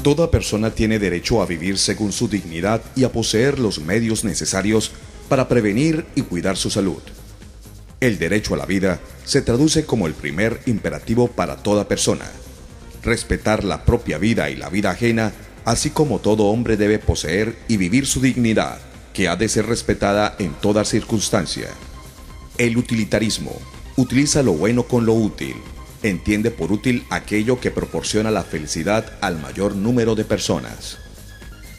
Toda persona tiene derecho a vivir según su dignidad y a poseer los medios necesarios para prevenir y cuidar su salud. El derecho a la vida se traduce como el primer imperativo para toda persona. Respetar la propia vida y la vida ajena, así como todo hombre debe poseer y vivir su dignidad, que ha de ser respetada en toda circunstancia. El utilitarismo utiliza lo bueno con lo útil. Entiende por útil aquello que proporciona la felicidad al mayor número de personas.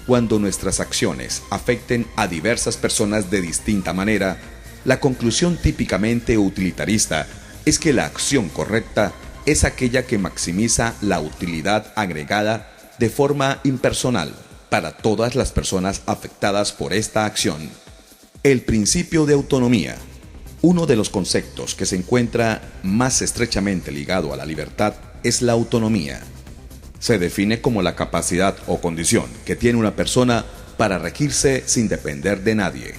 Cuando nuestras acciones afecten a diversas personas de distinta manera, la conclusión típicamente utilitarista es que la acción correcta es aquella que maximiza la utilidad agregada de forma impersonal para todas las personas afectadas por esta acción. El principio de autonomía. Uno de los conceptos que se encuentra más estrechamente ligado a la libertad es la autonomía. Se define como la capacidad o condición que tiene una persona para regirse sin depender de nadie.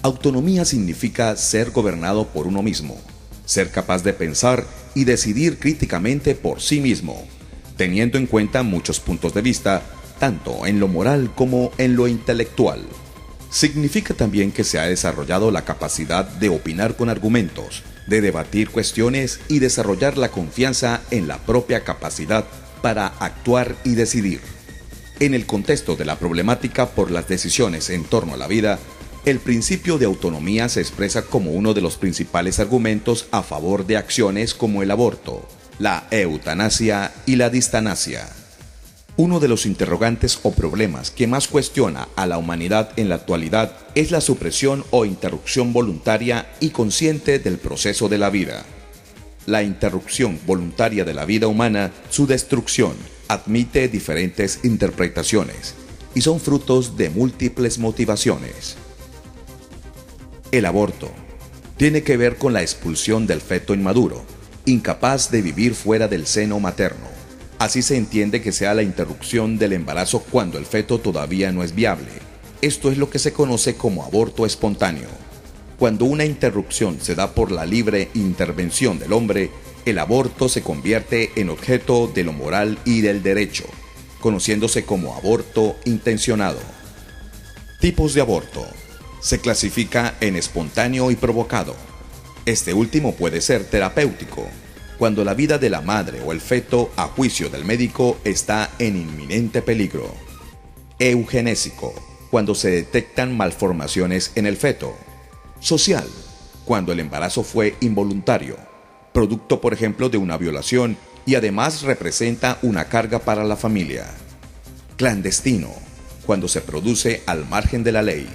Autonomía significa ser gobernado por uno mismo, ser capaz de pensar y decidir críticamente por sí mismo, teniendo en cuenta muchos puntos de vista, tanto en lo moral como en lo intelectual. Significa también que se ha desarrollado la capacidad de opinar con argumentos, de debatir cuestiones y desarrollar la confianza en la propia capacidad para actuar y decidir. En el contexto de la problemática por las decisiones en torno a la vida, el principio de autonomía se expresa como uno de los principales argumentos a favor de acciones como el aborto, la eutanasia y la distanasia. Uno de los interrogantes o problemas que más cuestiona a la humanidad en la actualidad es la supresión o interrupción voluntaria y consciente del proceso de la vida. La interrupción voluntaria de la vida humana, su destrucción, admite diferentes interpretaciones y son frutos de múltiples motivaciones. El aborto tiene que ver con la expulsión del feto inmaduro, incapaz de vivir fuera del seno materno. Así se entiende que sea la interrupción del embarazo cuando el feto todavía no es viable. Esto es lo que se conoce como aborto espontáneo. Cuando una interrupción se da por la libre intervención del hombre, el aborto se convierte en objeto de lo moral y del derecho, conociéndose como aborto intencionado. Tipos de aborto. Se clasifica en espontáneo y provocado. Este último puede ser terapéutico, cuando la vida de la madre o el feto, a juicio del médico, está en inminente peligro. Eugenésico, cuando se detectan malformaciones en el feto. Social, cuando el embarazo fue involuntario, producto por ejemplo de una violación y además representa una carga para la familia. Clandestino, cuando se produce al margen de la ley.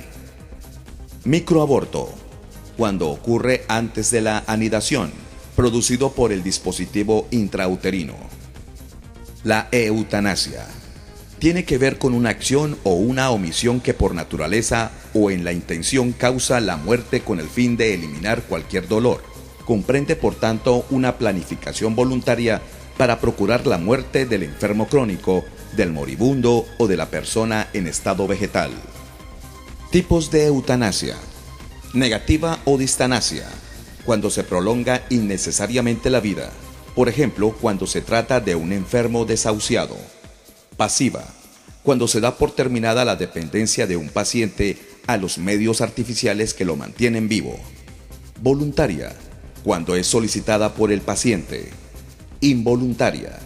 Microaborto, cuando ocurre antes de la anidación, producido por el dispositivo intrauterino. La eutanasia tiene que ver con una acción o una omisión que por naturaleza o en la intención causa la muerte con el fin de eliminar cualquier dolor. Comprende por tanto una planificación voluntaria para procurar la muerte del enfermo crónico, del moribundo o de la persona en estado vegetal. Tipos de eutanasia. Negativa o distanasia, cuando se prolonga innecesariamente la vida, por ejemplo, cuando se trata de un enfermo desahuciado. Pasiva, cuando se da por terminada la dependencia de un paciente a los medios artificiales que lo mantienen vivo. Voluntaria, cuando es solicitada por el paciente. Involuntaria,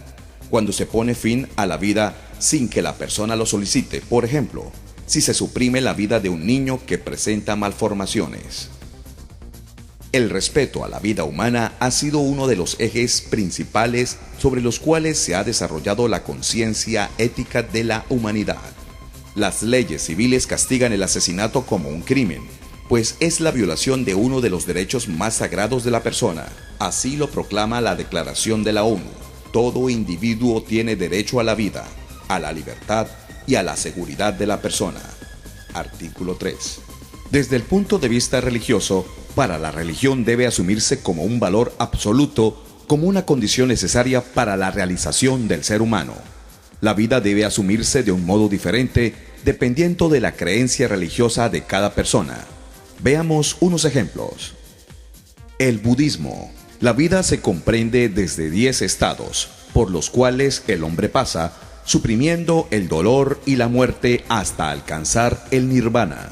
cuando se pone fin a la vida sin que la persona lo solicite, por ejemplo, si se suprime la vida de un niño que presenta malformaciones. El respeto a la vida humana ha sido uno de los ejes principales sobre los cuales se ha desarrollado la conciencia ética de la humanidad. Las leyes civiles castigan el asesinato como un crimen, pues es la violación de uno de los derechos más sagrados de la persona. Así lo proclama la Declaración de la ONU. Todo individuo tiene derecho a la vida, a la libertad y a la seguridad de la persona. Artículo 3. Desde el punto de vista religioso, para la religión debe asumirse como un valor absoluto, como una condición necesaria para la realización del ser humano. La vida debe asumirse de un modo diferente, dependiendo de la creencia religiosa de cada persona. Veamos unos ejemplos. El budismo. La vida se comprende desde 10 estados, por los cuales el hombre pasa, suprimiendo el dolor y la muerte hasta alcanzar el nirvana.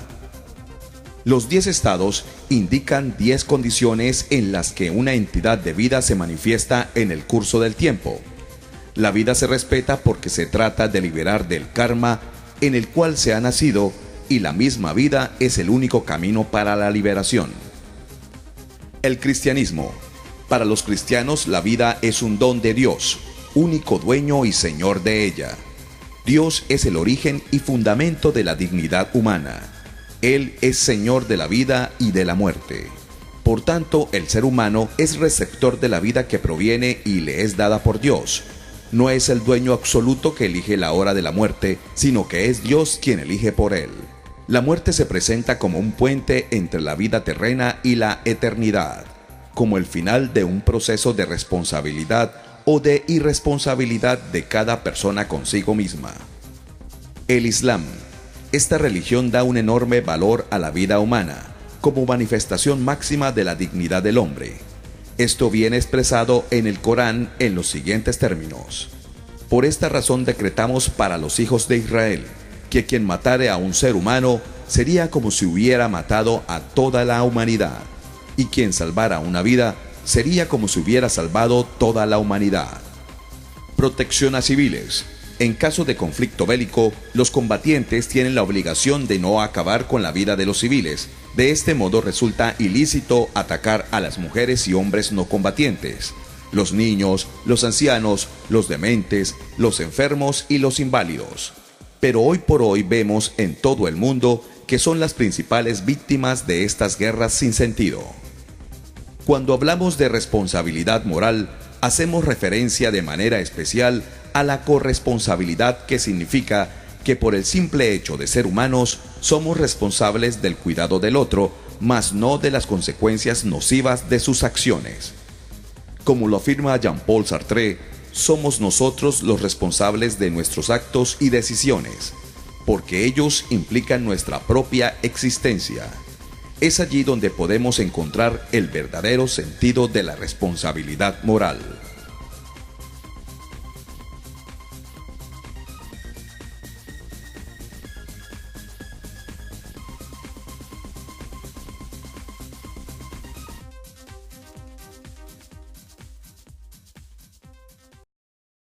Los 10 estados indican 10 condiciones en las que una entidad de vida se manifiesta en el curso del tiempo. La vida se respeta porque se trata de liberar del karma en el cual se ha nacido, y la misma vida es el único camino para la liberación. El cristianismo. Para los cristianos, la vida es un don de Dios, único dueño y señor de ella. Dios es el origen y fundamento de la dignidad humana. Él es señor de la vida y de la muerte. Por tanto, el ser humano es receptor de la vida que proviene y le es dada por Dios. No es el dueño absoluto que elige la hora de la muerte, sino que es Dios quien elige por él. La muerte se presenta como un puente entre la vida terrena y la eternidad, como el final de un proceso de responsabilidad o de irresponsabilidad de cada persona consigo misma. El Islam. Esta religión da un enorme valor a la vida humana, como manifestación máxima de la dignidad del hombre. Esto viene expresado en el Corán en los siguientes términos. Por esta razón decretamos para los hijos de Israel, que quien matare a un ser humano sería como si hubiera matado a toda la humanidad, y quien salvara una vida sería como si hubiera salvado toda la humanidad. Protección a civiles. En caso de conflicto bélico, los combatientes tienen la obligación de no acabar con la vida de los civiles. De este modo resulta ilícito atacar a las mujeres y hombres no combatientes, los niños, los ancianos, los dementes, los enfermos y los inválidos. Pero hoy por hoy vemos en todo el mundo que son las principales víctimas de estas guerras sin sentido. Cuando hablamos de responsabilidad moral, hacemos referencia de manera especial a la corresponsabilidad, que significa que por el simple hecho de ser humanos somos responsables del cuidado del otro, mas no de las consecuencias nocivas de sus acciones. Como lo afirma Jean-Paul Sartre, somos nosotros los responsables de nuestros actos y decisiones, porque ellos implican nuestra propia existencia. Es allí donde podemos encontrar el verdadero sentido de la responsabilidad moral.